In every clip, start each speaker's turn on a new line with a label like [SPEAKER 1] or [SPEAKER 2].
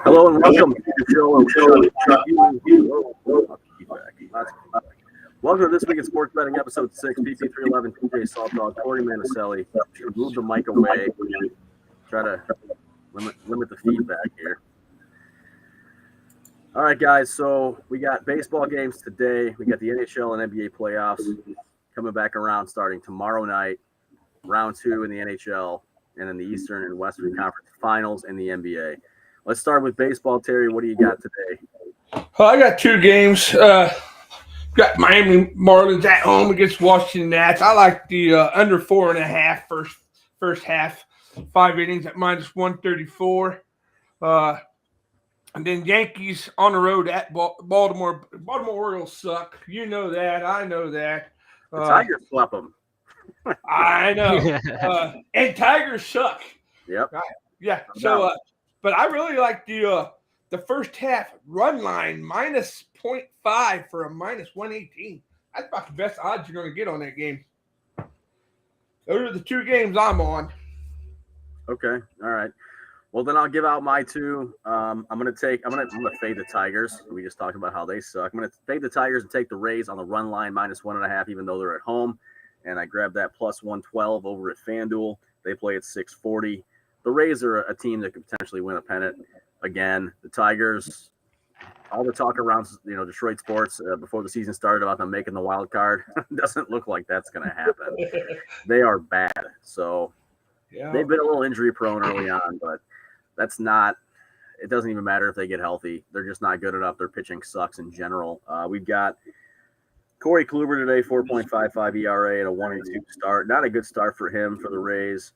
[SPEAKER 1] Hello and welcome to the show. Welcome to this week in sports betting, episode 6, BP311, TJSALTDOG, Korey Manicelli. Should move the mic away. Try to limit the feedback here. All right, guys. So we got baseball games today. We got the NHL and NBA playoffs coming back around starting tomorrow night. Round 2 in the NHL, and then the Eastern and Western Conference Finals in the NBA. Let's start with baseball, Terry. What do you got today?
[SPEAKER 2] Well, I got 2 games. Got Miami Marlins at home against Washington Nats. I like the under 4.5 first half. 5 innings at minus 134. And then Yankees on the road at Baltimore. Baltimore Orioles suck. You know that. I know that.
[SPEAKER 1] The Tigers flop them.
[SPEAKER 2] I know. And Tigers suck.
[SPEAKER 1] Yep.
[SPEAKER 2] Yeah. So, but I really like the first half run line minus 0.5 for a minus 118. That's about the best odds you're going to get on that game. Those are the 2 games I'm on.
[SPEAKER 1] Okay. All right. Well, then I'll give out my 2. I'm gonna fade the Tigers. We just talked about how they suck. I'm gonna fade the Tigers and take the Rays on the run line minus 1.5, even though they're at home. And I grabbed that plus 112 over at FanDuel. They play at 640. The Rays are a team that could potentially win a pennant again. The Tigers, all the talk around Detroit sports before the season started about them making the wild card doesn't look like that's going to happen. They are bad. So they've been a little injury prone early on, but that's not – it doesn't even matter if they get healthy. They're just not good enough. Their pitching sucks in general. We've got Corey Kluber today, 4.55 ERA and a 1.82 start. Not a good start for him for the Rays.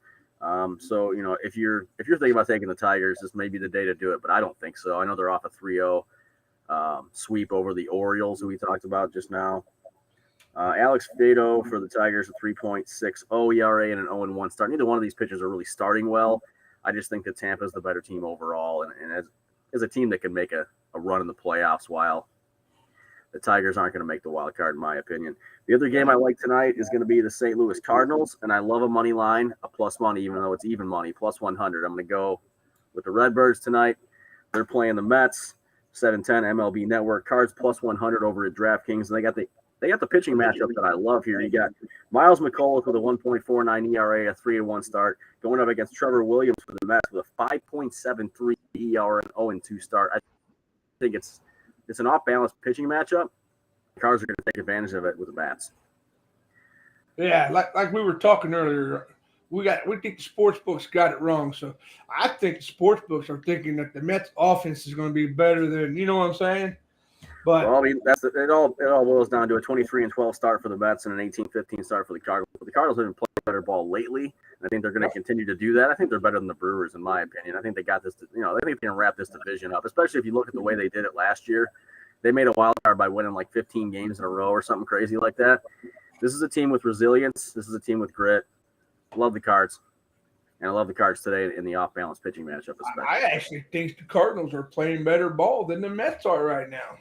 [SPEAKER 1] So, if you're thinking about taking the Tigers, this may be the day to do it, but I don't think so. I know they're off a 3-0 sweep over the Orioles, who we talked about just now. Alex Faedo for the Tigers, a 3.60 ERA and an 0-1 start. Neither one of these pitchers are really starting well. I just think that Tampa's the better team overall, and as a team that can make a run in the playoffs, while the Tigers aren't going to make the wild card, in my opinion. The other game I like tonight is going to be the St. Louis Cardinals, and I love a money line, a plus money, even though it's even money, plus 100. I'm going to go with the Redbirds tonight. They're playing the Mets, 7-10 MLB Network. Cards plus 100 over at DraftKings, and they got the pitching matchup that I love here. You got Miles McCullough with a 1.49 ERA, a 3-1 start, going up against Trevor Williams for the Mets with a 5.73 ERA and 0-2 start. I think it's an off-balance pitching matchup. The Cards are going to take advantage of it with the bats.
[SPEAKER 2] Yeah, like we were talking earlier, we think the sports books got it wrong. So I think the sports books are thinking that the Mets offense is going to be better than, you know what I'm saying? But
[SPEAKER 1] well, I mean, it all boils down to a 23-12 start for the Mets and an 18-15 start for the Cardinals. But the Cardinals have been playing better ball lately, and I think they're going to continue to do that. I think they're better than the Brewers, in my opinion. I think they got this. They think they can wrap this division up, especially if you look at the way they did it last year. They made a wild card by winning like 15 games in a row or something crazy like that. This is a team with resilience. This is a team with grit. I love the Cards. And I love the Cards today in the off-balance pitching matchup. Especially.
[SPEAKER 2] I actually think the Cardinals are playing better ball than the Mets are right now.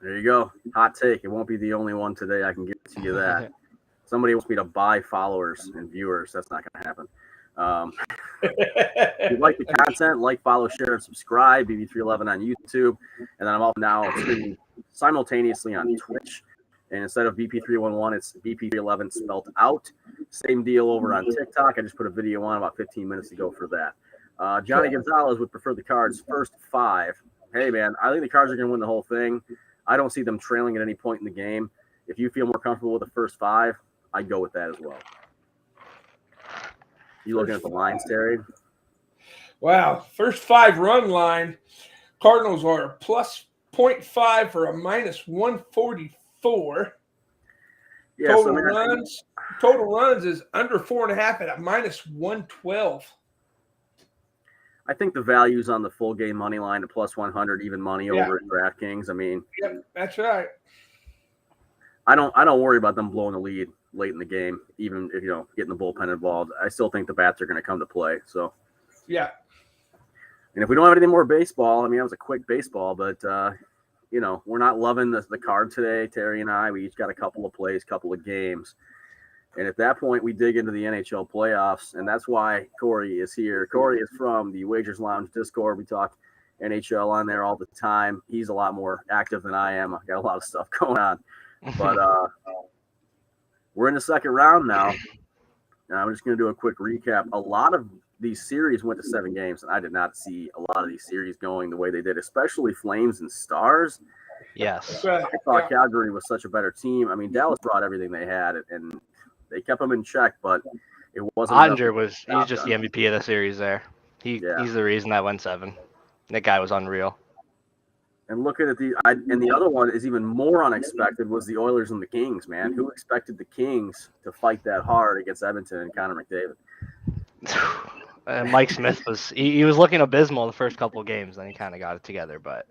[SPEAKER 1] There you go. Hot take. It won't be the only one today. I can guarantee you that. Somebody wants me to buy followers and viewers. That's not going to happen. If you like the content, like, follow, share, and subscribe. BB311 on YouTube. And then I'm off now streaming simultaneously on Twitch. And instead of BP311, it's BP311 spelled out. Same deal over on TikTok. I just put a video on about 15 minutes ago for that. Johnny Gonzalez would prefer the Cards first 5. Hey, man, I think the Cards are going to win the whole thing. I don't see them trailing at any point in the game. If you feel more comfortable with the first 5, I'd go with that as well. You looking at the lines, Terry?
[SPEAKER 2] Wow. First 5 run line. Cardinals are plus 0.5 for a minus 144. Yeah, total runs is under 4.5 at a minus 112.
[SPEAKER 1] I think the value's on the full game money line to plus 100, even money over at DraftKings. I mean,
[SPEAKER 2] yep, that's right.
[SPEAKER 1] I don't worry about them blowing the lead late in the game, even if getting the bullpen involved. I still think the bats are going to come to play. So,
[SPEAKER 2] yeah.
[SPEAKER 1] And if we don't have any more baseball, I mean, that was a quick baseball, but we're not loving the card today, Terry and I. We each got a couple of plays, couple of games. And at that point, we dig into the NHL playoffs, and that's why Korey is here. Korey is from the Wagers Lounge Discord. We talk NHL on there all the time. He's a lot more active than I am. I've got a lot of stuff going on. But we're in the second round now. And I'm just going to do a quick recap. A lot of these series went to 7 games, and I did not see a lot of these series going the way they did, especially Flames and Stars.
[SPEAKER 3] Yes.
[SPEAKER 1] I thought Calgary was such a better team. I mean, Dallas brought everything they had, and they kept them in check, but it wasn't.
[SPEAKER 3] He's just the MVP of the series there. He's the reason that went 7. That guy was unreal.
[SPEAKER 1] And looking at the other one is even more unexpected was the Oilers and the Kings, man. Who expected the Kings to fight that hard against Edmonton and Connor McDavid?
[SPEAKER 3] Mike Smith was looking abysmal the first couple of games, then he kind of got it together. But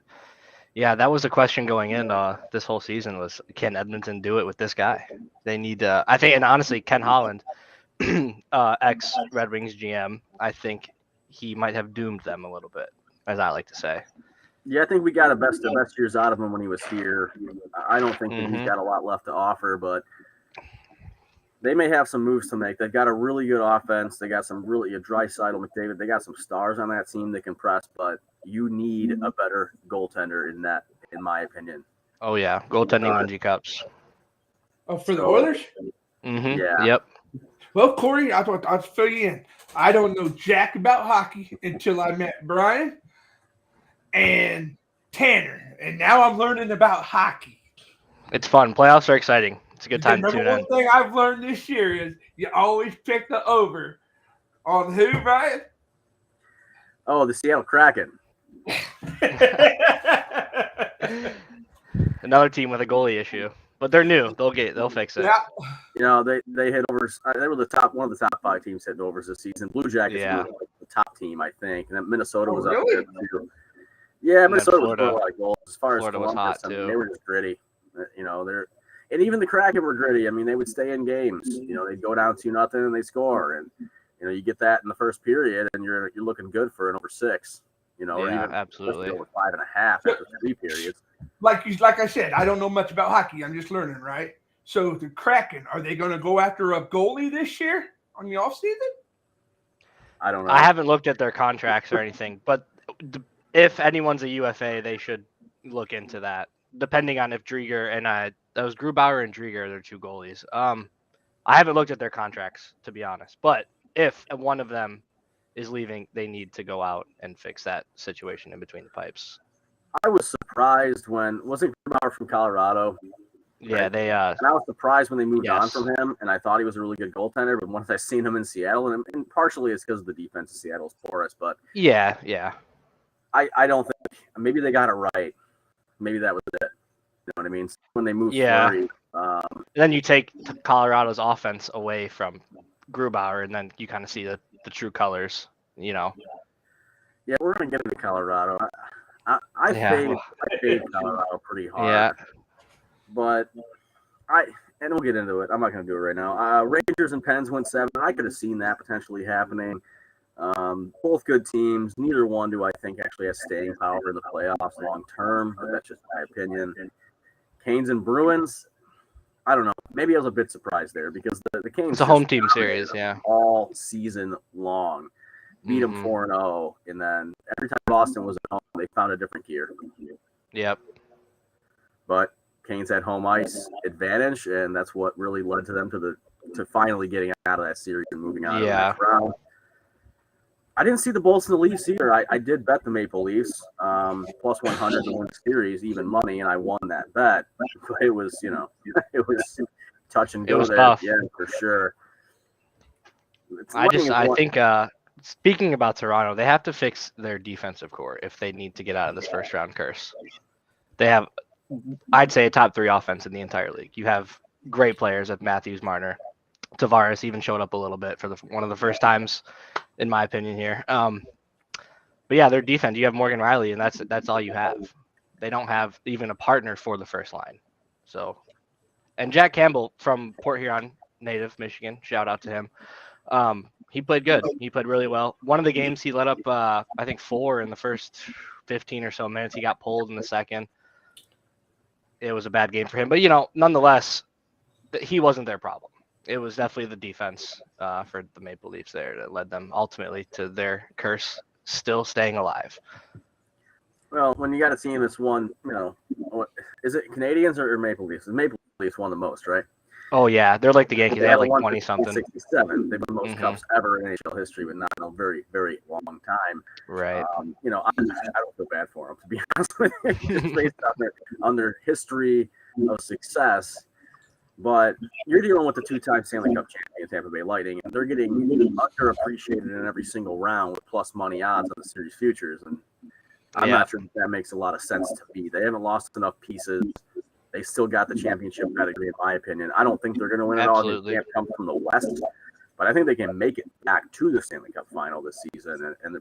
[SPEAKER 3] yeah, that was a question going in this whole season was, can Edmonton do it with this guy? They need I think, and honestly, Ken Holland, ex Red Wings GM, I think he might have doomed them a little bit, as I like to say.
[SPEAKER 1] Yeah, I think we got the best years out of him when he was here. I don't think that he's got a lot left to offer, but they may have some moves to make. They've got a really good offense. They got a Draisaitl, McDavid. They got some stars on that team that can press, but you need a better goaltender in that, in my opinion.
[SPEAKER 3] Oh yeah, goaltending Lindsey Cups.
[SPEAKER 2] Oh, for the Oilers?
[SPEAKER 3] Mm-hmm.
[SPEAKER 1] Yeah.
[SPEAKER 3] Yep.
[SPEAKER 2] Well, Korey, I'll fill you in. I don't know jack about hockey until I met Brian and Tanner, and now I'm learning about hockey.
[SPEAKER 3] It's fun. Playoffs are exciting. It's a good time to tune in.
[SPEAKER 2] One thing I've learned this year is you always pick the over. On who, Brian?
[SPEAKER 1] Oh, the Seattle Kraken.
[SPEAKER 3] Another team with a goalie issue, but they're new. They'll fix it.
[SPEAKER 2] Yeah.
[SPEAKER 1] You know, they hit overs. They were one of the top 5 teams hitting overs this season. Blue Jackets were the top team, I think, and then Minnesota was up there too. Yeah, Minnesota was scoring a lot of goals. As far as Columbus,
[SPEAKER 3] was hot too.
[SPEAKER 1] They were just gritty. You know, and even the Kraken were gritty. I mean, they would stay in games. You know, they'd go down 2-0 and they score, and you know, you get that in the first period, and you're looking good for an over 6. You know, or even
[SPEAKER 3] absolutely
[SPEAKER 1] over 5.5 after 3 periods.
[SPEAKER 2] Like I said, I don't know much about hockey. I'm just learning, right? So the Kraken, are they going to go after a goalie this year on the offseason?
[SPEAKER 1] I don't know.
[SPEAKER 3] I haven't looked at their contracts or anything, but if anyone's a UFA, they should look into that. Depending on if Drieger and that was Grubauer and Drieger, they're 2 goalies. I haven't looked at their contracts, to be honest. But if one of them is leaving, they need to go out and fix that situation in between the pipes.
[SPEAKER 1] I was surprised wasn't Grubauer from Colorado?
[SPEAKER 3] Yeah,
[SPEAKER 1] right?
[SPEAKER 3] they.
[SPEAKER 1] And I was surprised when they moved on from him, and I thought he was a really good goaltender. But once I seen him in Seattle, and partially it's because of the defense of Seattle's porous, but
[SPEAKER 3] yeah.
[SPEAKER 1] I don't think maybe they got it right. Maybe that was it. You know what I mean? When they moved, Fleury,
[SPEAKER 3] then you take Colorado's offense away from Grubauer, and then you kind of see the true colors. You know.
[SPEAKER 1] Yeah, we're gonna get into Colorado. I fade Colorado pretty hard.
[SPEAKER 3] Yeah.
[SPEAKER 1] But and we'll get into it. I'm not going to do it right now. Rangers and Pens went 7. I could have seen that potentially happening. Both good teams. Neither one do I think actually has staying power in the playoffs long term. But that's just my opinion. Canes and Bruins. I don't know. Maybe I was a bit surprised there because the Canes.
[SPEAKER 3] It's a home team series,
[SPEAKER 1] all season long. Beat them 4-0, and then every time Boston was at home, they found a different gear.
[SPEAKER 3] Yep.
[SPEAKER 1] But Canes had home ice advantage, and that's what really led to them to finally getting out of that series and moving on to the next round. I didn't see the Bolts and the Leafs either. I did bet the Maple Leafs plus 100 to win the series, even money, and I won that bet. But it was, it was touch and go.
[SPEAKER 3] It was
[SPEAKER 1] there.
[SPEAKER 3] tough.
[SPEAKER 1] Yeah, for sure.
[SPEAKER 3] I think speaking about Toronto, they have to fix their defensive core if they need to get out of this first round curse. They have, I'd say, a top 3 offense in the entire league. You have great players at Matthews, Marner, Tavares even showed up a little bit for one of the first times, in my opinion here. But yeah, their defense. You have Morgan Riley, and that's all you have. They don't have even a partner for the first line. So, and Jack Campbell from Port Huron, native Michigan. Shout out to him. He played good. He played really well. One of the games he let up, I think 4 in the first 15 or so minutes. He got pulled in the second. It was a bad game for him. But, nonetheless, he wasn't their problem. it was definitely the defense for the Maple Leafs there that led them ultimately to their curse still staying alive.
[SPEAKER 1] Well, when you got a team that's won, is it Canadians or Maple Leafs? The Maple Leafs won the most, right?
[SPEAKER 3] Oh yeah, they're like the Yankees. They have like
[SPEAKER 1] won
[SPEAKER 3] 20 something.
[SPEAKER 1] 67. They've won the most cups ever in NHL history, but not in a very, very long time.
[SPEAKER 3] Right.
[SPEAKER 1] I don't feel bad for them, to be honest with you, just based on their history of success. But you're dealing with the two-time Stanley Cup champion Tampa Bay Lightning, and they're getting underappreciated in every single round with plus money odds on the series futures. And I'm not sure that makes a lot of sense to me. They haven't lost enough pieces. They still got the championship pedigree, in my opinion. I don't think they're going to win it all. They can't come from the West, but I think they can make it back to the Stanley Cup final this season. And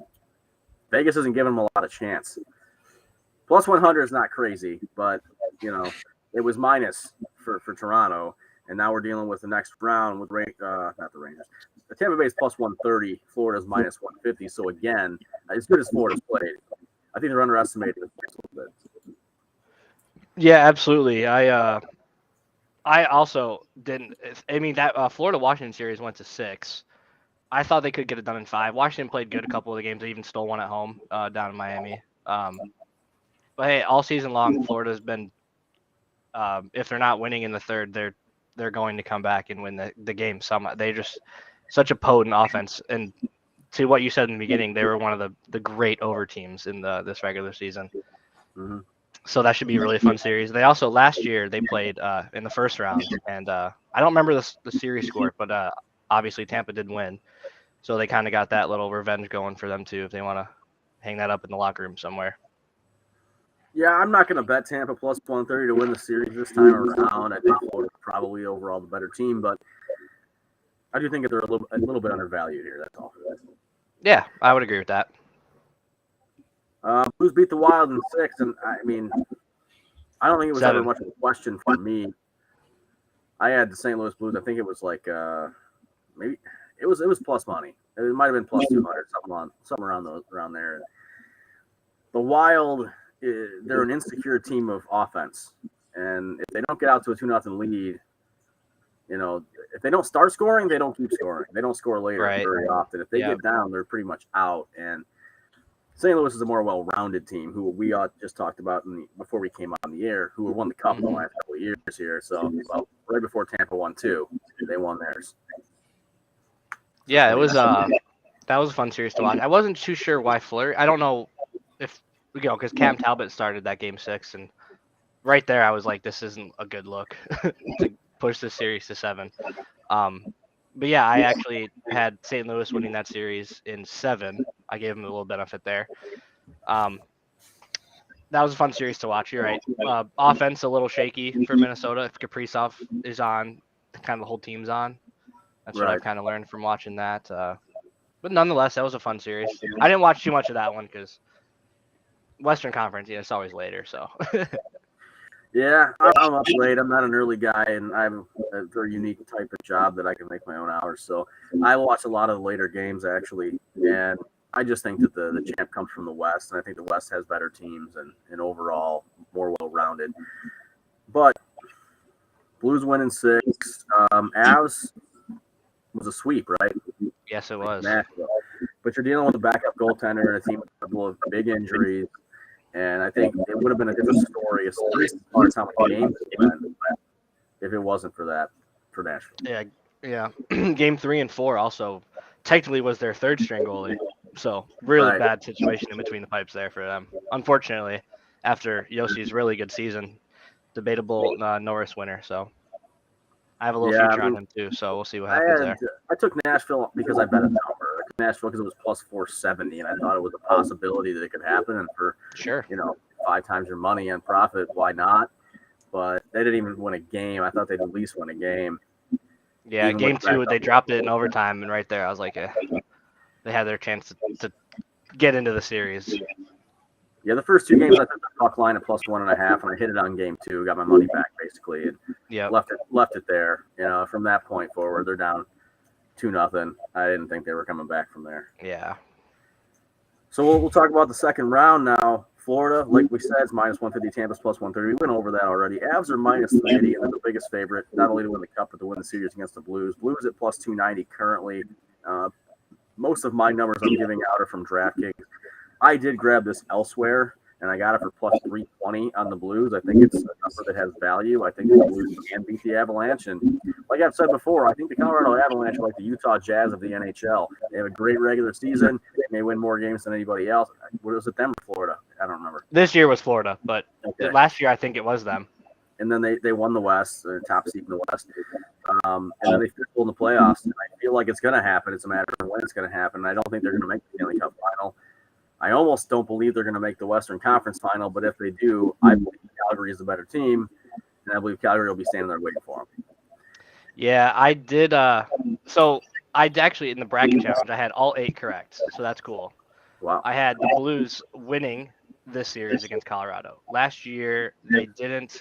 [SPEAKER 1] Vegas isn't giving them a lot of chance. Plus 100 is not crazy, but it was minus for Toronto, and now we're dealing with the next round with not the Rangers. The Tampa Bay's plus 130, Florida's minus 150. So again, as good as Florida's played, I think they're underestimating the Flames a little bit.
[SPEAKER 3] Yeah, absolutely. I also didn't. I mean, that Florida-Washington series went to 6. I thought they could get it done in 5. Washington played good a couple of the games. They even stole one at home down in Miami. But hey, all season long, Florida's been. If they're not winning in the third, they're going to come back and win the game. They're just such a potent offense. And to what you said in the beginning, they were one of the great over teams in this regular season.
[SPEAKER 1] Mm-hmm.
[SPEAKER 3] So that should be a really fun series. They also last year they played in the first round, and I don't remember the series score, but obviously Tampa did win, so they kind of got that little revenge going for them too if they want to hang that up in the locker room somewhere.
[SPEAKER 1] Yeah, I'm not going to bet Tampa plus 130 to win the series this time around. I think Florida's probably overall the better team, but I do think that they're a little bit undervalued here. That's all.
[SPEAKER 3] Yeah, I would agree with that.
[SPEAKER 1] Blues beat the Wild in 6, and I mean, I don't think it was
[SPEAKER 3] 7.
[SPEAKER 1] ever much of a question for me. I had the St. Louis Blues. I think it was like maybe it was plus money. It might have been plus 200, something around there. The Wild, they're an insecure team of offense, and if they don't get out to a 2-0 lead, if they don't start scoring, they don't keep scoring. They don't score later very often. If they get down, they're pretty much out. And St. Louis is a more well-rounded team who we just talked about before we came on the air, who won the Cup in the last couple of years here. So, right before Tampa won 2, they won theirs.
[SPEAKER 3] Yeah, it was that was a fun series to watch. I wasn't too sure why Fleury. I don't know if because Cam Talbot started that game 6, and right there I was like, this isn't a good look to push this series to 7. But yeah, I actually had St. Louis winning that series in 7. I gave them a little benefit there. That was a fun series to watch. You're right. Offense a little shaky for Minnesota. If Kaprizov is on, kind of the whole team's on. That's what I've kind of learned from watching that. But nonetheless, that was a fun series. I didn't watch too much of that one because Western Conference, it's always later. So.
[SPEAKER 1] Yeah, I'm up late. I'm not an early guy, and I have a very unique type of job that I can make my own hours. So I watch a lot of the later games, actually, and I just think that the champ comes from the West, and I think the West has better teams and overall more well-rounded. But Blues win in 6. Avs was a sweep, right?
[SPEAKER 3] Yes, it was.
[SPEAKER 1] Nashville. But you're dealing with a backup goaltender and a team with a couple of big injuries. And I think it would have been a different story, at least as far as how many games it went, if it wasn't for Nashville.
[SPEAKER 3] Yeah. Game 3 and 4 also technically was their third string goalie. So really bad situation in between the pipes there for them. Unfortunately, after Yossi's really good season, debatable Norris winner. So I have a little future on him too. So we'll see what happens there.
[SPEAKER 1] I took Nashville because I bet a number. I took Nashville because it was plus 470, and I thought it was a possibility that it could happen. And for 5 times your money on profit, why not? But they didn't even win a game. I thought they'd at least win a game.
[SPEAKER 3] Yeah, game 2 they dropped it in overtime, and right there I was like, they had their chance to get into the series.
[SPEAKER 1] Yeah, the first 2 games I took the puck line at plus 1.5, and I hit it on game 2, got my money back basically, and left it there. From that point forward, they're down 2-0. I didn't think they were coming back from there.
[SPEAKER 3] Yeah.
[SPEAKER 1] So we'll talk about the second round now. Florida, like we said, is minus 150. Tampa's plus 130. We went over that already. Avs are minus 380, and they're the biggest favorite, not only to win the Cup, but to win the series against the Blues. Blues at plus 290 currently. Most of my numbers I'm giving out are from DraftKings. I did grab this elsewhere, and I got it for plus 320 on the Blues. I think it's a number that has value. I think the Blues can beat the Avalanche. And like I've said before, I think the Colorado Avalanche are like the Utah Jazz of the NHL. They have a great regular season. They may win more games than anybody else. What was it, them or Florida? I don't remember.
[SPEAKER 3] This year was Florida, but
[SPEAKER 1] Okay.
[SPEAKER 3] last year I think it was them.
[SPEAKER 1] And then they won the West, they're top seed in the West. And then they fizzled in the playoffs. And I feel like it's going to happen. It's a matter of when it's going to happen. I don't think they're going to make the Stanley Cup final. I almost don't believe they're going to make the Western Conference final, but if they do, I believe Calgary is the better team, and I believe Calgary will be standing there waiting for them.
[SPEAKER 3] Yeah, I did. So I actually, in the bracket challenge, I had all 8 correct, so that's cool.
[SPEAKER 1] Wow.
[SPEAKER 3] I had the Blues winning this series against Colorado. Last year, they didn't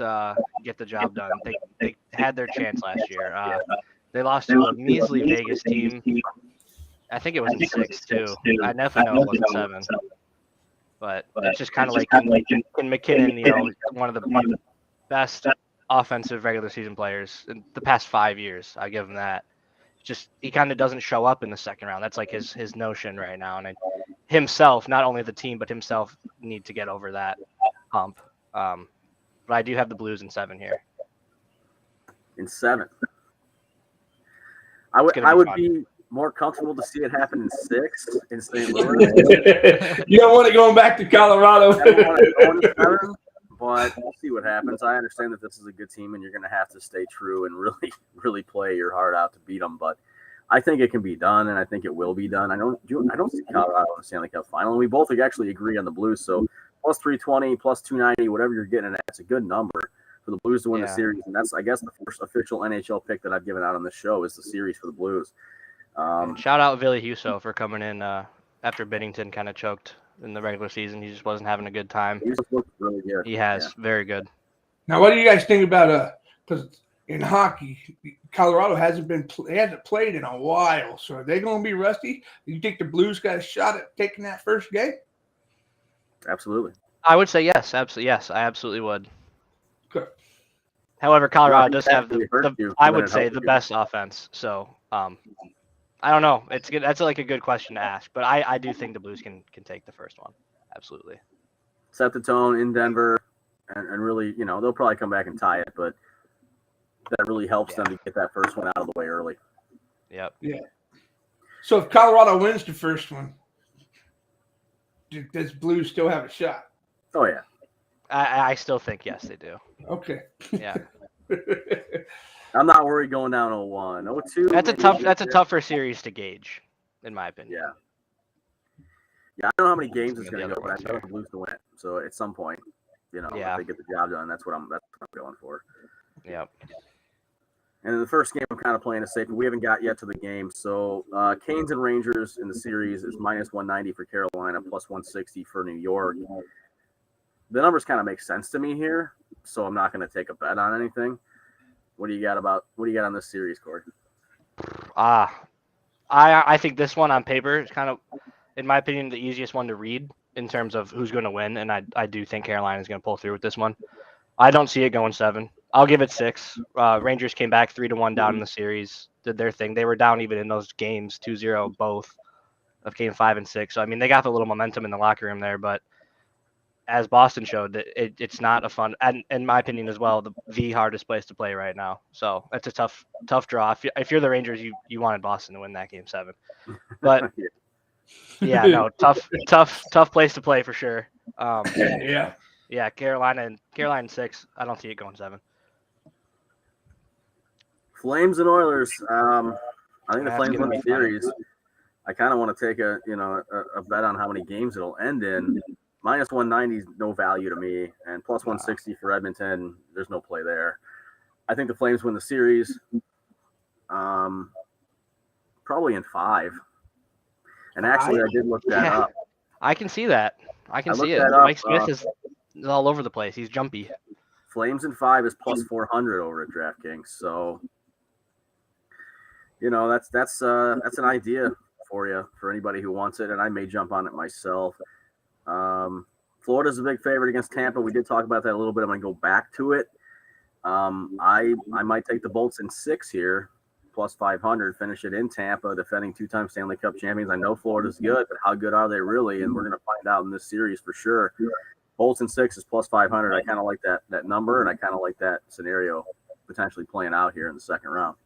[SPEAKER 3] get the job done. They had their chance last year. They lost to a measly Vegas team. I think it was in 6 too. I definitely know it wasn't 7. But it's just kind of like can McKinnon, one of the best offensive regular season players in the past 5 years. I give him that. Just he kind of doesn't show up in the second round. That's like his notion right now. And himself, not only the team, but himself need to get over that hump. But I do have the Blues in 7 here.
[SPEAKER 1] In 7. I would be more comfortable to see it happen in 6 in St. Louis.
[SPEAKER 2] You don't want it going back to Colorado.
[SPEAKER 1] I don't want it going to 7, but we'll see what happens. I understand that this is a good team, and you're going to have to stay true and really, really play your heart out to beat them. But I think it can be done, and I think it will be done. I don't see Colorado in the Stanley Cup final. And we both actually agree on the Blues. So plus 320, plus 290, whatever you're getting at, it's a good number for the Blues to win the series. And that's, I guess, the first official NHL pick that I've given out on this show is the series for the Blues.
[SPEAKER 3] Shout out Ville Husso for coming in after Binnington kind of choked in the regular season. He just wasn't having a good time.
[SPEAKER 1] He just looked really good.
[SPEAKER 3] He has very good.
[SPEAKER 2] Now, what do you guys think about because in hockey, Colorado hasn't played in a while, so are they going to be rusty? Do you think the Blues got a shot at taking that first game?
[SPEAKER 1] Absolutely.
[SPEAKER 3] I would say yes. Absolutely, yes. I absolutely would.
[SPEAKER 2] Good.
[SPEAKER 3] However, Colorado does have I would say the best offense. So I don't know. It's good. That's like a good question to ask, but I do think the Blues can take the first one. Absolutely.
[SPEAKER 1] Set the tone in Denver, and really, they'll probably come back and tie it, but that really helps them to get that first one out of the way early.
[SPEAKER 3] Yep.
[SPEAKER 2] Yeah. So if Colorado wins the first one, does Blues still have a shot?
[SPEAKER 1] Oh yeah.
[SPEAKER 3] I still think yes, they do.
[SPEAKER 2] Okay.
[SPEAKER 3] Yeah.
[SPEAKER 1] I'm not worried going down 0-1. 0-2.
[SPEAKER 3] That's a tougher series to gauge, in my opinion.
[SPEAKER 1] Yeah. Yeah, I don't know how many games it's going to go, but I know the Blues to win. So at some point, if they get the job done, that's what I'm going for.
[SPEAKER 3] Yep.
[SPEAKER 1] And in the first game, I'm kind of playing it safe, but we haven't got yet to the game. So Canes and Rangers in the series is minus 190 for Carolina, plus 160 for New York. The numbers kind of make sense to me here, so I'm not going to take a bet on anything. What do you got on this series, Korey?
[SPEAKER 3] I think this one on paper is kind of, in my opinion, the easiest one to read in terms of who's going to win, and I do think Carolina is going to pull through with this one. I don't see it going 7. I'll give it 6. Rangers came back 3-1 down in the series, did their thing. They were down even in those games, 2-0 both of game 5 and 6. So, I mean, they got a little momentum in the locker room there, but as Boston showed, it's not a fun, and in my opinion as well, the hardest place to play right now. So it's a tough draw. If you're the Rangers, you wanted Boston to win that game 7. But yeah, no, tough place to play for sure. Yeah, Carolina 6. I don't see it going 7.
[SPEAKER 1] Flames and Oilers. I think the Flames win the series. I kind of want to take a bet on how many games it'll end in. Minus 190 is no value to me, and plus 160 for Edmonton. There's no play there. I think the Flames win the series. Probably in 5. And actually, I did look that up.
[SPEAKER 3] I can see that. I can see it. Mike Smith is all over the place. He's jumpy.
[SPEAKER 1] Flames in 5 is plus 400 over at DraftKings. So, that's an idea for you, for anybody who wants it, and I may jump on it myself. Florida's a big favorite against Tampa. We did talk about that a little bit. I'm going to go back to it. I might take the Bolts in 6 here, plus 500, finish it in Tampa, defending 2-time Stanley Cup champions. I know Florida's good, but how good are they really? And we're going to find out in this series for sure. Bolts in 6 is plus 500. I kind of like that number, and I kind of like that scenario potentially playing out here in the second round.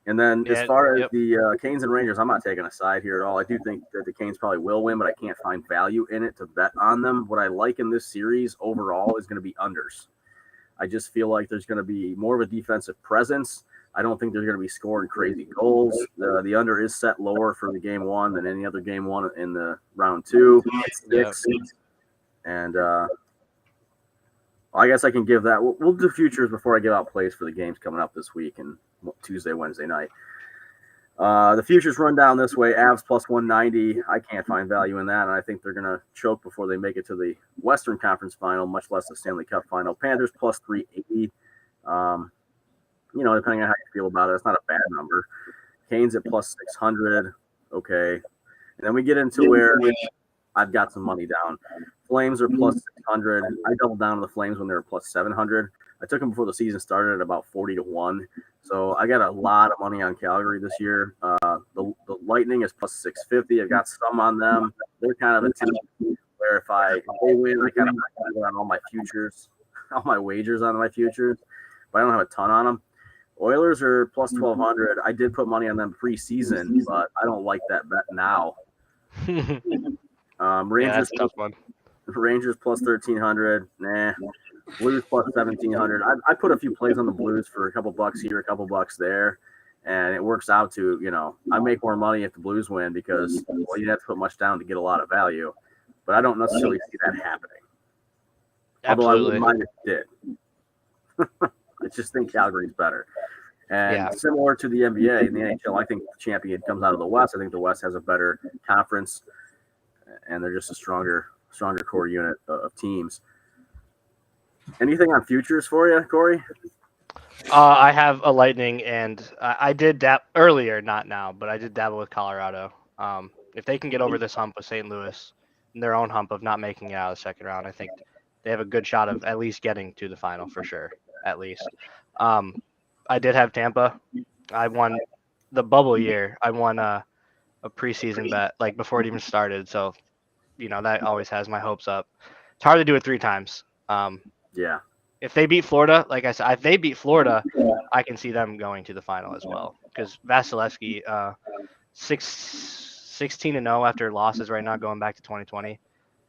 [SPEAKER 1] And then as far as the Canes and Rangers, I'm not taking a side here at all. I do think that the Canes probably will win, but I can't find value in it to bet on them. What I like in this series overall is going to be unders. I just feel like there's going to be more of a defensive presence. I don't think they're going to be scoring crazy goals. The under is set lower for the game 1 than any other game 1 in the round 2. It's 6. And I guess I can give that. We'll do futures before I give out plays for the games coming up this week and Tuesday, Wednesday night. The futures run down this way. Avs plus 190. I can't find value in that, and I think they're going to choke before they make it to the Western Conference Final, much less the Stanley Cup Final. Panthers plus 380. Depending on how you feel about it, it's not a bad number. Canes at plus 600. Okay. And then we get into where I've got some money down. Flames are plus 600. I doubled down on the Flames when they were plus 700. I took them before the season started at about 40-1. So I got a lot of money on Calgary this year. The Lightning is plus 650. I've got some on them. They're kind of a team where if they win, I kind of put on all my futures, all my wagers on my futures, but I don't have a ton on them. Oilers are plus 1,200. I did put money on them preseason, but I don't like that bet now. Rangers,
[SPEAKER 3] that's a tough one.
[SPEAKER 1] Rangers plus 1,300. Nah. Blues plus 1,700. I put a few plays on the Blues for a couple bucks here, a couple bucks there, and it works out to, I make more money if the Blues win because you didn't have to put much down to get a lot of value. But I don't necessarily see that happening.
[SPEAKER 3] Absolutely.
[SPEAKER 1] Although I wouldn't mind if it did. I just think Calgary's better. And similar to the NBA and the NHL, I think the champion comes out of the West. I think the West has a better conference, and they're just a stronger core unit of teams. Anything on futures for you, Korey?
[SPEAKER 3] I have a Lightning, and I did dabble earlier, not now, but I did dabble with Colorado. If they can get over this hump with St. Louis, their own hump of not making it out of the second round, I think they have a good shot of at least getting to the final for sure, at least. I did have Tampa. I won the bubble year. I won a preseason bet, like before it even started. So, that always has my hopes up. It's hard to do it 3 times. If they beat Florida, like I said, if they beat Florida, I can see them going to the final as well. Because Vasilevsky, 16-0 after losses right now, going back to 2020.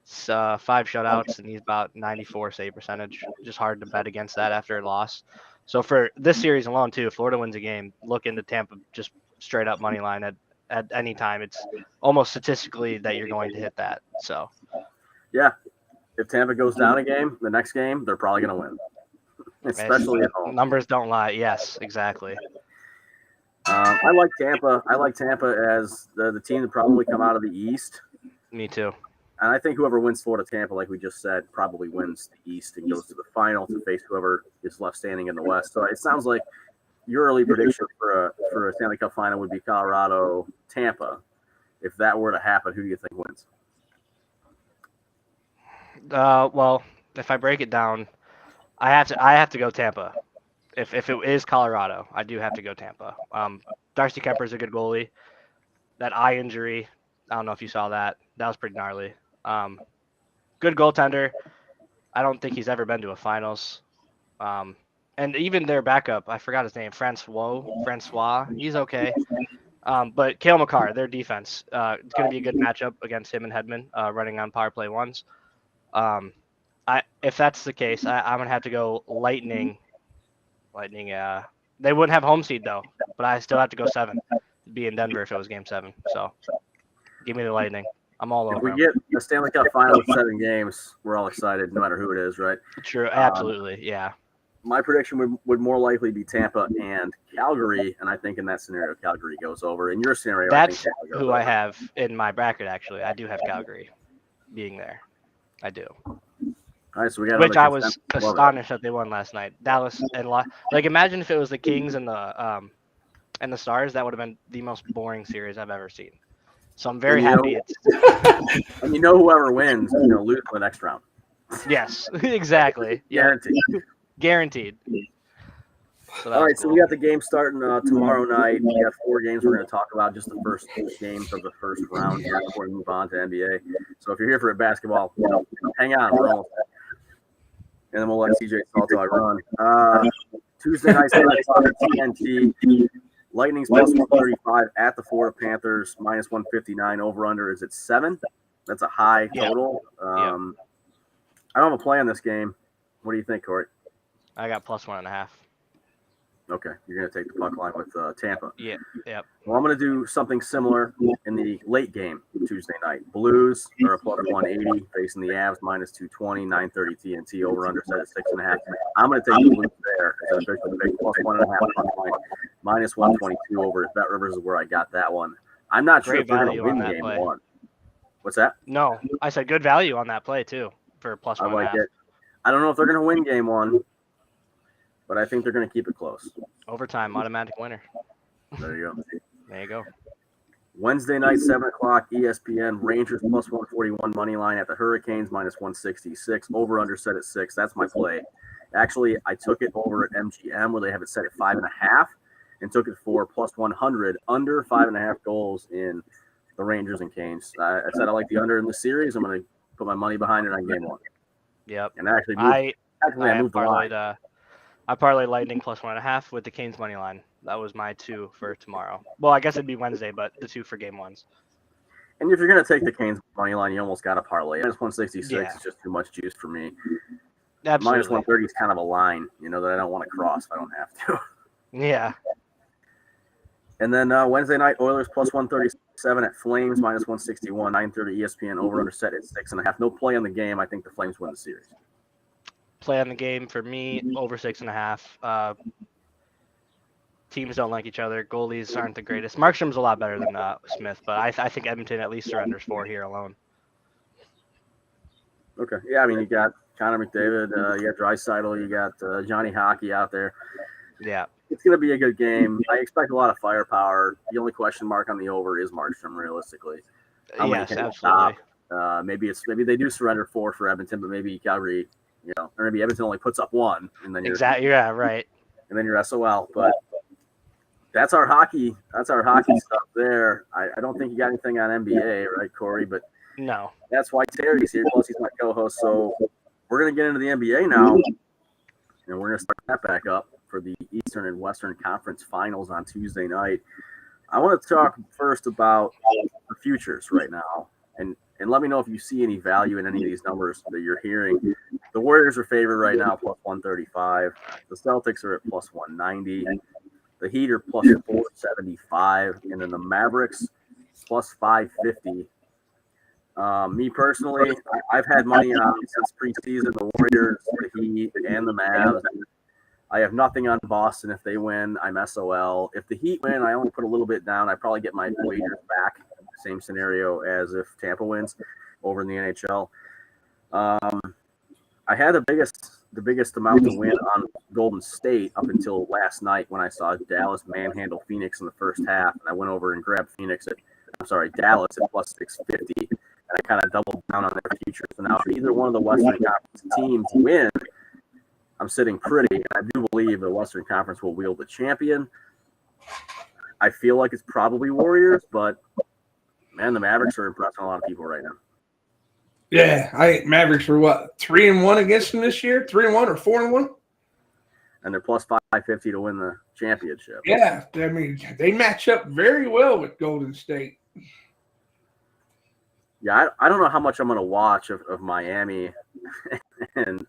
[SPEAKER 3] 5 shutouts, and he's about 94 save percentage. Just hard to bet against that after a loss. So for this series alone, too, if Florida wins a game, look into Tampa just straight up money line at any time. It's almost statistically that you're going to hit that. So,
[SPEAKER 1] yeah. If Tampa goes down a game, the next game, they're probably going to win, especially at home.
[SPEAKER 3] Numbers don't lie. Yes, exactly.
[SPEAKER 1] I like Tampa. I like Tampa as the team to probably come out of the East.
[SPEAKER 3] Me too.
[SPEAKER 1] And I think whoever wins Florida-Tampa, like we just said, probably wins the East and goes to the final to face whoever is left standing in the West. So it sounds like your early prediction for a Stanley Cup final would be Colorado-Tampa. If that were to happen, who do you think wins?
[SPEAKER 3] Well, if I break it down, I have to go Tampa. If it is Colorado, I do have to go Tampa. Darcy Kemper's a good goalie. That eye injury, I don't know if you saw that. That was pretty gnarly. Good goaltender. I don't think he's ever been to a finals. And even their backup, I forgot his name, Francois. He's okay. But Cale Makar, their defense, it's going to be a good matchup against him and Hedman running on power play ones. If that's the case, I'm going to have to go Lightning. They wouldn't have home seed, though, but I still have to go 7. It'd be in Denver if it was game 7. So give me the Lightning. I'm all over.
[SPEAKER 1] If we get a Stanley Cup final with 7 games, we're all excited, no matter who it is, right?
[SPEAKER 3] True, absolutely, yeah.
[SPEAKER 1] My prediction would more likely be Tampa and Calgary, and I think in that scenario, Calgary goes over. In your scenario,
[SPEAKER 3] that's
[SPEAKER 1] I think Tampa goes
[SPEAKER 3] who
[SPEAKER 1] over.
[SPEAKER 3] I have in my bracket, actually. I do have Calgary being there. I do.
[SPEAKER 1] All right, so we got
[SPEAKER 3] Which I was astonished that they won last night. Dallas and imagine if it was the Kings and the Stars, that would have been the most boring series I've ever seen. So I'm very
[SPEAKER 1] And you
[SPEAKER 3] happy.
[SPEAKER 1] And you know whoever wins is going to lose in the next round.
[SPEAKER 3] Yes, exactly. Yeah,
[SPEAKER 1] Guaranteed.
[SPEAKER 3] guaranteed. So that
[SPEAKER 1] All
[SPEAKER 3] was
[SPEAKER 1] right, so
[SPEAKER 3] cool.
[SPEAKER 1] we got the game starting tomorrow night. We have 4 games we're going to talk about, just the first games of the first round here before we move on to NBA. So if you're here for a basketball, hang on. We're almost and then we'll let TJSALTDOG run. Tuesday night, 7 o'clock at TNT. Lightning's plus 135 at the Florida Panthers, minus 159. Over-under is at 7. That's a high total. I don't have a play on this game. What do you think, Korey?
[SPEAKER 3] I got plus 1.5.
[SPEAKER 1] Okay, you're going to take the puck line with Tampa.
[SPEAKER 3] Yeah, yep.
[SPEAKER 1] Well, I'm going to do something similar in the late game Tuesday night. Blues are a plus 180 facing the Avs, minus 220, 9:30 TNT, over-under set at 6.5. I'm going to take the Blues there as an official pick, plus 1.5 puck line, minus 122 over at Bet Rivers is where I got that one. I'm not sure
[SPEAKER 3] Great
[SPEAKER 1] if they're going to
[SPEAKER 3] value
[SPEAKER 1] win
[SPEAKER 3] on that
[SPEAKER 1] game
[SPEAKER 3] play.
[SPEAKER 1] 1. What's that?
[SPEAKER 3] No, I said good value on that play too for plus
[SPEAKER 1] I
[SPEAKER 3] 1.5.
[SPEAKER 1] like it. I don't know if they're going to win game 1, but I think they're going to keep it close.
[SPEAKER 3] Overtime, automatic winner.
[SPEAKER 1] There you go.
[SPEAKER 3] There you go.
[SPEAKER 1] Wednesday night, 7 o'clock, ESPN, Rangers plus 141 money line at the Hurricanes, minus 166. Over-under set at 6. That's my play. Actually, I took it over at MGM where they have it set at 5.5 and took it for plus 100, under 5.5 goals in the Rangers and Canes. I said I like the under in the series. I'm going to put my money behind it on game 1.
[SPEAKER 3] Yep.
[SPEAKER 1] And actually,
[SPEAKER 3] I
[SPEAKER 1] moved the line.
[SPEAKER 3] I parlayed Lightning plus 1.5 with the Canes money line. That was my 2 for tomorrow. Well, I guess it'd be Wednesday, but the 2 for game 1s.
[SPEAKER 1] And if you're going to take the Canes money line, you almost got to parlay. Minus 166 is just too much juice for me.
[SPEAKER 3] Absolutely.
[SPEAKER 1] Minus 130 is kind of a line, that I don't want to cross if I don't have to.
[SPEAKER 3] Yeah.
[SPEAKER 1] And then Wednesday night, Oilers plus 137 at Flames, minus 161, 9:30 ESPN, over-under set at 6.5. No play on the game. I think the Flames win the series.
[SPEAKER 3] Play on the game for me, over 6.5. Teams don't like each other. Goalies aren't the greatest. Markstrom's a lot better than Smith, but I think Edmonton at least surrenders 4 here alone.
[SPEAKER 1] Okay. Yeah, I mean, you got Connor McDavid, you got Draisaitl, you got Johnny Hockey out there.
[SPEAKER 3] Yeah.
[SPEAKER 1] It's going to be a good game. I expect a lot of firepower. The only question mark on the over is Markstrom, realistically.
[SPEAKER 3] Yes, absolutely.
[SPEAKER 1] Maybe they do surrender 4 for Edmonton, but maybe Calgary, or maybe Edmonton only puts up 1, and then
[SPEAKER 3] exactly. Yeah, right.
[SPEAKER 1] And then you're SOL. But that's our hockey. That's our hockey stuff there. I don't think you got anything on NBA, right, Korey? But
[SPEAKER 3] no,
[SPEAKER 1] that's why Terry's here. Plus, he's my co-host. So we're gonna get into the NBA now, and we're gonna start that back up for the Eastern and Western Conference Finals on Tuesday night. I want to talk first about the futures right now, and let me know if you see any value in any of these numbers that you're hearing. The Warriors are favored right now, plus 135. The Celtics are at plus 190. The Heat are plus 475, and then the Mavericks plus 550. Me personally, I've had money on since preseason, the Warriors, the Heat, and the Mavs. I have nothing on Boston. If they win, I'm SOL. If the Heat win, I only put a little bit down. I probably get my wagers back. Same scenario as if Tampa wins over in the NHL. I had the biggest amount to win on Golden State up until last night when I saw Dallas manhandle Phoenix in the first half, and I went over and grabbed Dallas at plus 650, and I kind of doubled down on their futures. So now if either one of the Western Conference teams win, I'm sitting pretty, and I do believe the Western Conference will wield the champion. I feel like it's probably Warriors, but man, the Mavericks are impressing a lot of people right now.
[SPEAKER 2] Yeah, Mavericks were 3-1 against them this year? 3-1 or 4-1?
[SPEAKER 1] And they're plus 550 to win the championship.
[SPEAKER 2] Yeah, I mean, they match up very well with Golden State.
[SPEAKER 1] Yeah, I don't know how much I'm going to watch of Miami and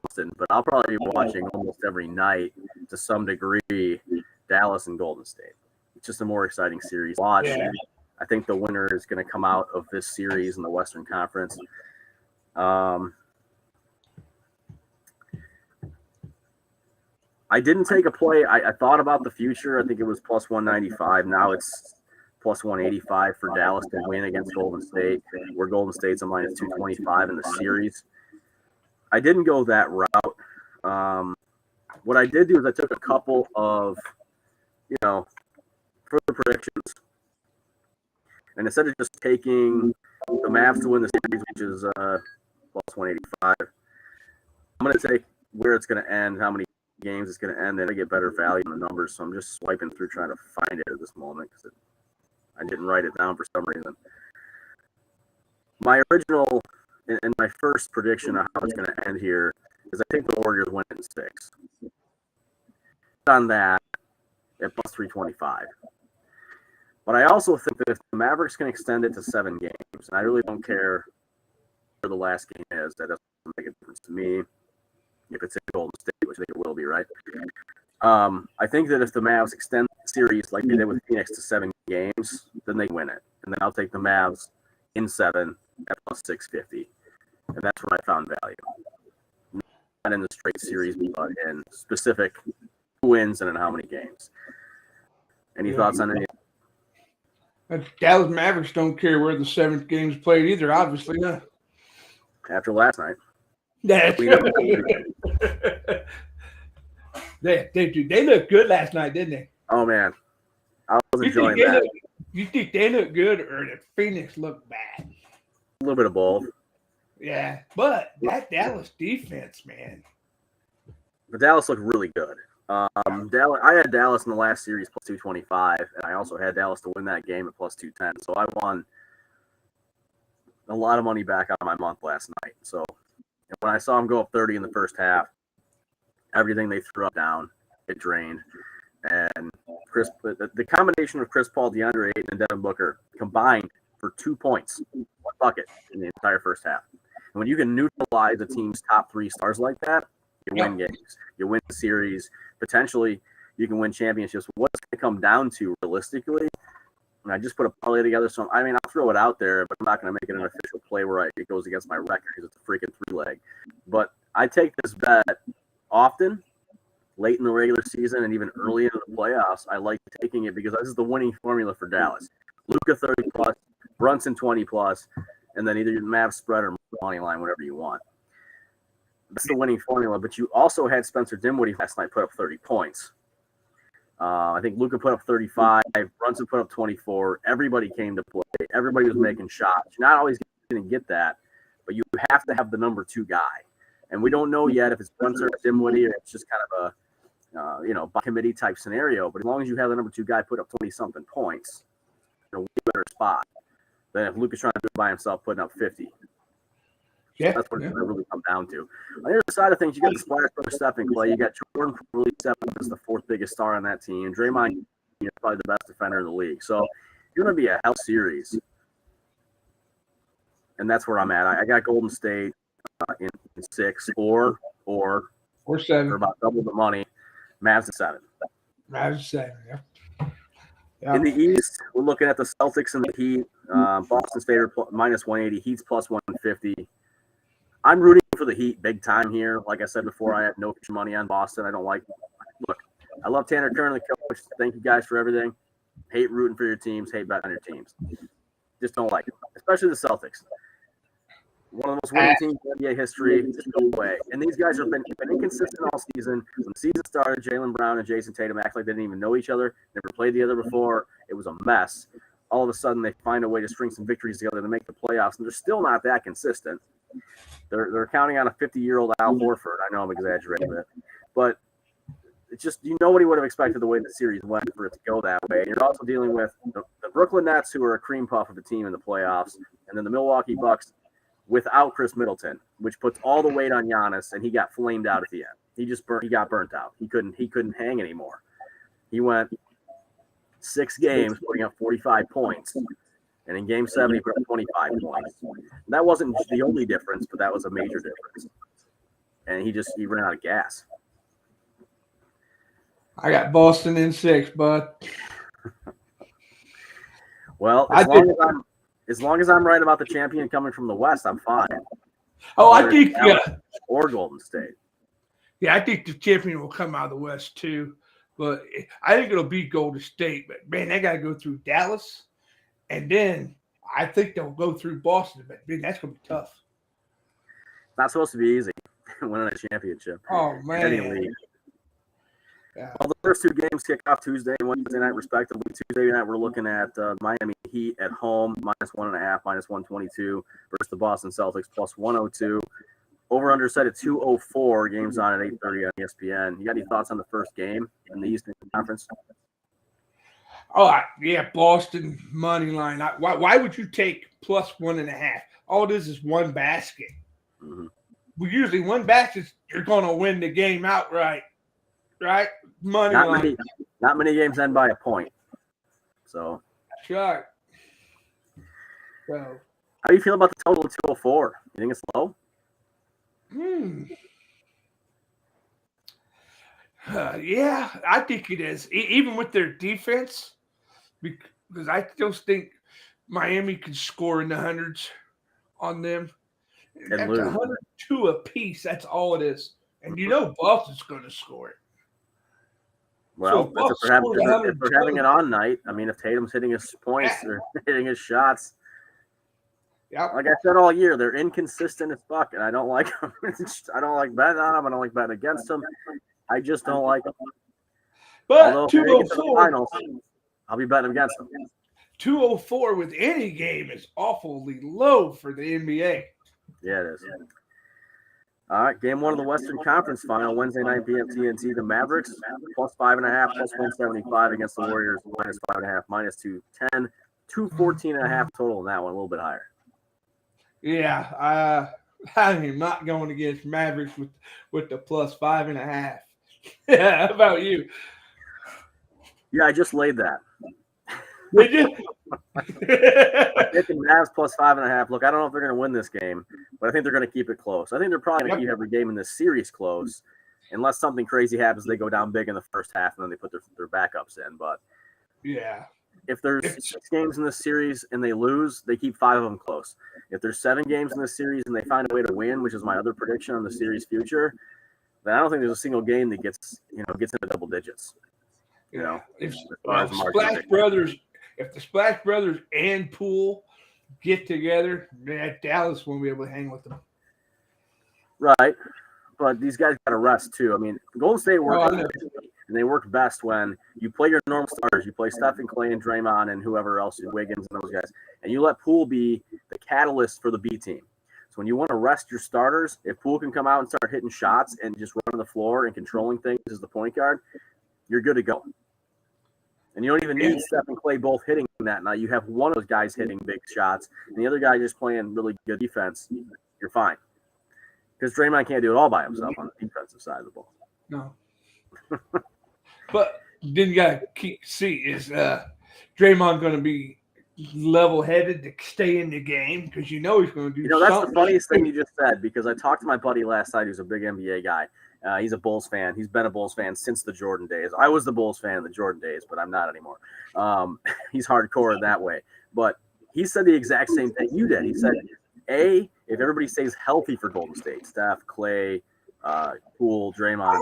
[SPEAKER 1] Boston, but I'll probably be watching almost every night to some degree Dallas and Golden State. It's just a more exciting series to watch.
[SPEAKER 2] Yeah.
[SPEAKER 1] I think the winner is going to come out of this series in the Western Conference. I didn't take a play. I thought about the future. I think it was plus 195. Now it's plus 185 for Dallas to win against Golden State, where Golden State's a minus 225 in the series. I didn't go that route. What I did do is I took a couple of, further predictions And instead of just taking the Mavs to win the series, which is plus 185, I'm going to take where it's going to end, how many games it's going to end, and I get better value in the numbers. So I'm just swiping through trying to find it at this moment because I didn't write it down for some reason. My original and my first prediction of how it's going to end here is I think the Warriors win it in 6. On that at plus 325. But I also think that if the Mavericks can extend it to 7 games, and I really don't care where the last game is, that doesn't make a difference to me. If it's in Golden State, which I think it will be, right? I think that if the Mavs extend the series like they did with Phoenix to 7 games, then they win it. And then I'll take the Mavs in 7 at plus 650. And that's where I found value. Not in the straight series, but in specific who wins and in how many games. Any thoughts on any?
[SPEAKER 2] The Dallas Mavericks don't care where the 7th game's played either, obviously. Huh?
[SPEAKER 1] After last night.
[SPEAKER 2] That's they looked good last night, didn't they?
[SPEAKER 1] Oh, man. I was enjoying that.
[SPEAKER 2] You think they look good or did Phoenix look bad?
[SPEAKER 1] A little bit of both.
[SPEAKER 2] Yeah, but that Dallas defense, man.
[SPEAKER 1] But Dallas looked really good. Dallas, I had Dallas in the last series plus 225, and I also had Dallas to win that game at plus 210. So I won a lot of money back on my month last night. So when I saw them go up 30 in the first half, everything they threw up down, it drained. And the combination of Chris Paul, DeAndre Ayton, and Devin Booker combined for 2 points, 1 bucket in the entire first half. And when you can neutralize a team's top 3 stars like that, you win games. You win the series. Potentially, you can win championships. What's going to come down to realistically, and I just put a parlay together. So, I mean, I'll throw it out there, but I'm not going to make it an official play where it goes against my record because it's a freaking 3-leg. But I take this bet often, late in the regular season and even early into the playoffs. I like taking it because this is the winning formula for Dallas. Luka 30+, Brunson 20+, and then either Mavs spread or money line, whatever you want. That's the winning formula. But you also had Spencer Dinwiddie last night put up 30 points. I think Luka put up 35. Brunson put up 24. Everybody came to play. Everybody was making shots. You're not always going to get that, but you have to have the number 2 guy. And we don't know yet if it's Brunson or Dinwiddie or it's just kind of a by committee type scenario. But as long as you have the number 2 guy put up 20-something points, in a way better spot than if Luka's trying to do it by himself putting up 50.
[SPEAKER 2] Yeah,
[SPEAKER 1] that's what it's going to really come down to. On the other side of things, you got the Splash Brothers, Steph and Clay. You got Jordan really stepping up as the 4th biggest star on that team. Draymond, probably the best defender in the league. So it's going to be a hell series. And that's where I'm at. I got Golden State in 6 or
[SPEAKER 2] 7
[SPEAKER 1] for about double the money. Mavs at 7.
[SPEAKER 2] Mavs at 7, yeah.
[SPEAKER 1] In the East, we're looking at the Celtics and the Heat. Boston's favorite minus 180. Heat's plus 150. I'm rooting for the Heat big time here. Like I said before, I have no money on Boston. I don't like – look, I love Tanner Kern, the coach. Thank you guys for everything. Hate rooting for your teams. Hate betting on your teams. Just don't like it, especially the Celtics. One of the most winning teams in NBA history. Just no way. And these guys have been inconsistent all season. When the season started, Jaylen Brown and Jason Tatum act like they didn't even know each other, never played together before. It was a mess. All of a sudden, they find a way to string some victories together to make the playoffs, and they're still not that consistent. They're counting on a 50-year-old Al Horford. I know I'm exaggerating it, but it's just nobody would have expected the way the series went for it to go that way. And you're also dealing with the Brooklyn Nets, who are a cream puff of a team in the playoffs, and then the Milwaukee Bucks without Chris Middleton, which puts all the weight on Giannis, and he got flamed out at the end. He got burnt out. He couldn't hang anymore. He went 6 games putting up 45 points. And in Game 7, he put up 25 points. And that wasn't the only difference, but that was a major difference. And he ran out of gas.
[SPEAKER 2] I got Boston in 6, bud.
[SPEAKER 1] Well, as long as I'm right about the champion coming from the West, I'm fine.
[SPEAKER 2] Oh, I think
[SPEAKER 1] or Golden State.
[SPEAKER 2] Yeah, I think the champion will come out of the West too. But I think it'll be Golden State. But man, they got to go through Dallas. And then I think they'll go through Boston, but man, that's going to be tough.
[SPEAKER 1] It's not supposed to be easy winning a championship.
[SPEAKER 2] Oh, man.
[SPEAKER 1] Any league. Well, the first two games kick off Tuesday and Wednesday night, respectively. Tuesday night, we're looking at Miami Heat at home, -1.5, -122, versus the Boston Celtics, +102. Over/under set at 204. Games on at 8:30 on ESPN. You got any thoughts on the first game in the Eastern Conference?
[SPEAKER 2] Oh, yeah, Boston money line. Why would you take +1.5? All it is one basket.
[SPEAKER 1] Mm-hmm.
[SPEAKER 2] Well, usually one basket, you're going to win the game outright, right? Money line.
[SPEAKER 1] Not many games end by a point. So.
[SPEAKER 2] That's right. So.
[SPEAKER 1] How do you feel about the total of 204? You think it's low?
[SPEAKER 2] Yeah, I think it is. Even with their defense, because I still think Miami can score in the hundreds on them. That's 102 apiece. That's all it is. And you know Boston's going to score it.
[SPEAKER 1] Well, so if they're having an on night, I mean, if Tatum's hitting his points or hitting his shots, like I said all year, they're inconsistent as fuck, and I don't like them. I don't like betting on them. I don't like betting against them. I just don't like them.
[SPEAKER 2] But
[SPEAKER 1] although if they get to the finals, I'll be betting against them.
[SPEAKER 2] 204 with any game is awfully low for the NBA.
[SPEAKER 1] Yeah, it is. All right, game one of the Western Conference Final, Wednesday night, TNT. The Mavericks, +5.5, +175 against the Warriors, -5.5, -210, 214.5 total in that one, a little bit higher.
[SPEAKER 2] Yeah, I am not going against Mavericks with the +5.5. Yeah, how about you?
[SPEAKER 1] Yeah, I just laid that.
[SPEAKER 2] Did you?
[SPEAKER 1] Taking Mavs +5.5. Look, I don't know if they're going to win this game, but I think they're going to keep it close. I think they're probably going to keep every game in this series close, unless something crazy happens. They go down big in the first half, and then they put their backups in. But
[SPEAKER 2] yeah,
[SPEAKER 1] if there's 6 games in this series and they lose, they keep 5 of them close. If there's 7 games in this series and they find a way to win, which is my other prediction on the series future, then I don't think there's a single game that gets into double digits.
[SPEAKER 2] If the Splash Brothers and Poole get together, man, Dallas won't be able to hang with them.
[SPEAKER 1] Right, but these guys got to rest too. I mean, Golden State works, and they work best when you play your normal starters. You play Steph and Clay and Draymond and whoever else, Wiggins and those guys, and you let Poole be the catalyst for the B team. So when you want to rest your starters, if Poole can come out and start hitting shots and just running the floor and controlling things as the point guard, you're good to go. And you don't even need Steph and Clay both hitting that night. You have one of those guys hitting big shots, and the other guy just playing really good defense. You're fine. Because Draymond can't do it all by himself on the defensive side of the ball.
[SPEAKER 2] No. But then you got to see, is Draymond going to be level-headed to stay in the game? Because he's going to do something.
[SPEAKER 1] That's the funniest thing you just said, because I talked to my buddy last night who's a big NBA guy. He's a Bulls fan. He's been a Bulls fan since the Jordan days. I was the Bulls fan in the Jordan days, but I'm not anymore. He's hardcore in that way. But he said the exact same thing you did. He said, if everybody stays healthy for Golden State, Steph, Clay, Poole, Draymond,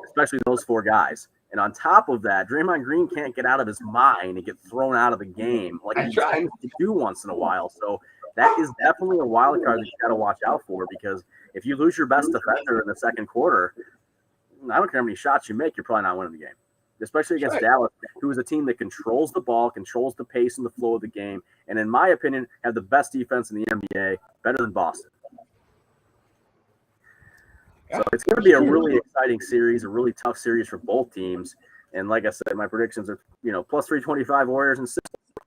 [SPEAKER 1] especially those 4 guys. And on top of that, Draymond Green can't get out of his mind and get thrown out of the game like he tries to do once in a while. So that is definitely a wild card that you got to watch out for, because if you lose your best defender in the second quarter, I don't care how many shots you make, you're probably not winning the game, especially against Dallas, who is a team that controls the ball, controls the pace and the flow of the game, and in my opinion, have the best defense in the NBA, better than Boston. So it's going to be a really exciting series, a really tough series for both teams. And like I said, my predictions are, +325 Warriors and 6,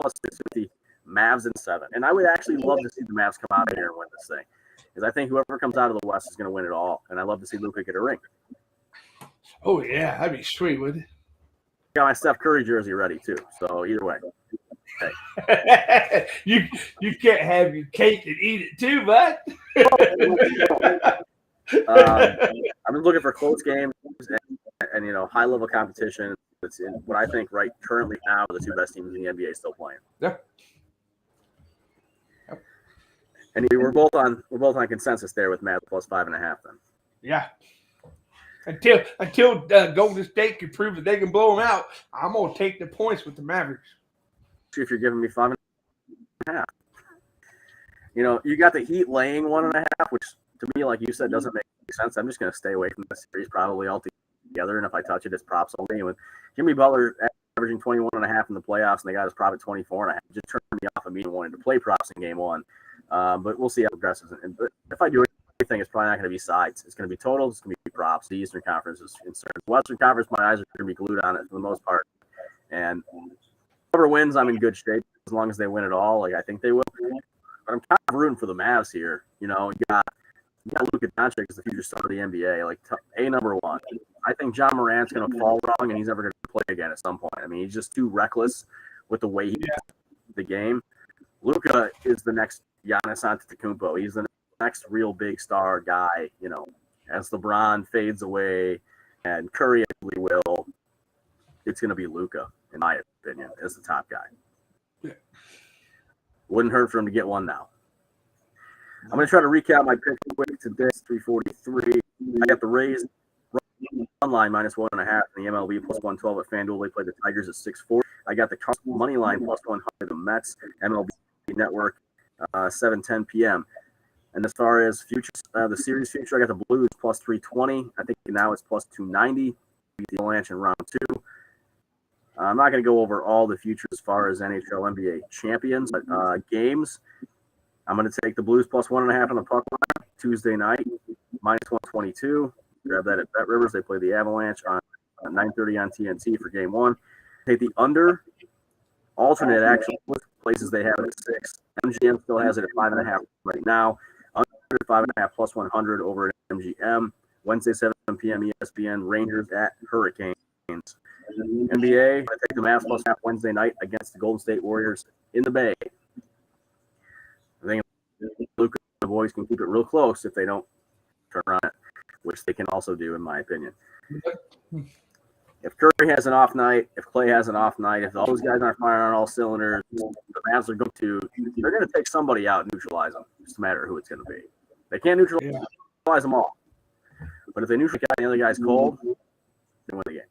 [SPEAKER 1] +650 Mavs and 7. And I would actually love to see the Mavs come out of here and win this thing, because I think whoever comes out of the West is going to win it all. And I love to see Luka get a ring.
[SPEAKER 2] Oh, yeah, that'd be sweet, wouldn't it?
[SPEAKER 1] Got my Steph Curry jersey ready, too. So either way.
[SPEAKER 2] Okay. you can't have your cake and eat it, too, bud.
[SPEAKER 1] I've been looking for close games and high-level competition. It's in what I think currently now the 2 best teams in the NBA still playing.
[SPEAKER 2] Yeah.
[SPEAKER 1] And we're both on consensus there with Matt +5.5 then.
[SPEAKER 2] Yeah. Until Golden State can prove that they can blow them out, I'm gonna take the points with the Mavericks.
[SPEAKER 1] If you're giving me 5.5, you got the Heat laying 1.5, which to me, like you said, doesn't make sense. I'm just gonna stay away from the series probably altogether. together, and if I touch it, it's props only. And with Jimmy Butler averaging 21.5 in the playoffs, and they got his prop at 24.5, just turned me off of me wanting to play props in game one. But we'll see how it progresses. But if I do anything, it's probably not going to be sides. It's going to be totals. It's going to be props. The Eastern Conference is concerned. Western Conference, my eyes are going to be glued on it for the most part. And whoever wins, I'm in good shape as long as they win it all. Like I think they will. But I'm kind of rooting for the Mavs here. You know, you got Luka Doncic as the future star of the NBA. Like number one. I think John Morant's going to fall wrong, and he's never going to play again at some point. I mean, he's just too reckless with the way he plays the game. Luka is the next Giannis Antetokounmpo. He's the next real big star guy. You know, as LeBron fades away, and Curry actually will. It's going to be Luka, in my opinion, as the top guy.
[SPEAKER 2] Yeah.
[SPEAKER 1] Wouldn't hurt for him to get one now. I'm going to try to recap my pick quick today. It's 343. I got the Rays run line minus 1.5 in the MLB plus 112 at FanDuel. They play the Tigers at 6-4. I got the Cardinals money line plus 100. The Mets MLB Network 7:10 p.m. And as far as futures, the series future, I got the Blues plus 320. I think now it's plus 290. The Avalanche in round 2. I'm not going to go over all the futures as far as NHL, NBA champions, but games. I'm going to take the Blues plus 1.5 on the puck line Tuesday night, minus 122. Grab that at Bet Rivers. They play the Avalanche on 9:30 on TNT for game 1. Take the under. Alternate actually places they have it at 6. MGM still has it at 5.5 right now. Under 5.5 plus 100 over at MGM. Wednesday 7 p.m. ESPN. Rangers at Hurricanes. NBA, I take the Mavs plus half Wednesday night against the Golden State Warriors in the Bay. I think Luka and the boys can keep it real close if they don't turn around it, which they can also do, in my opinion. If Curry has an off night, if Clay has an off night, if all those guys aren't firing on all cylinders, the Mavs are they're going to take somebody out and neutralize them. It's a matter of who it's going to be. They can't neutralize them all. But if they neutralize the other guy's cold, they win the game.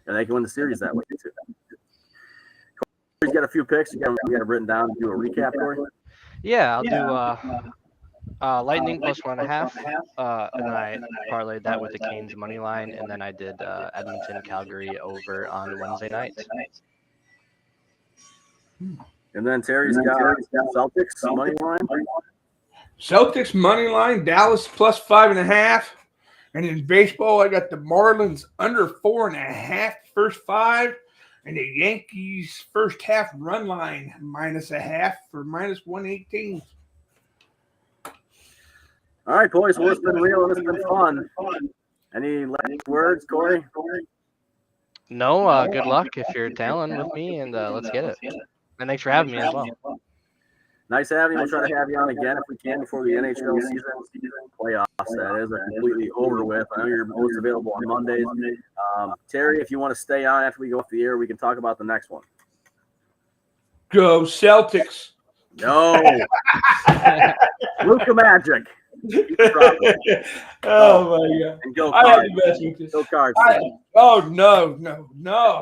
[SPEAKER 1] And they can win the series that way, too. Corey's got a few picks. You got it written down to do a recap, Corey?
[SPEAKER 3] Yeah, I'll do Lightning plus 1.5. And then I parlayed that with the Canes money line. And then I did Edmonton, Calgary over on Wednesday night.
[SPEAKER 1] And then Terry's got Celtics money line.
[SPEAKER 2] Celtics money line, Dallas plus 5.5. And in baseball, I got the Marlins under 4.5 first 5, and the Yankees first half run line minus 0.5 for minus 118.
[SPEAKER 1] All right, boys. Well, it's been real and it's been fun. Any last words, Corey?
[SPEAKER 3] No, good luck if you're talent with me, and let's get it. And thanks for having me as well.
[SPEAKER 1] Nice having you. We'll try to have you on again if we can before the NHL season playoffs. That is are completely over with. I know you're most available on Mondays. Terry, if you want to stay on after we go off the air, we can talk about the next one.
[SPEAKER 2] Go Celtics.
[SPEAKER 1] No. Luka Magic.
[SPEAKER 2] Oh my God.
[SPEAKER 1] And go Cards. Go Cards.
[SPEAKER 2] Oh, no.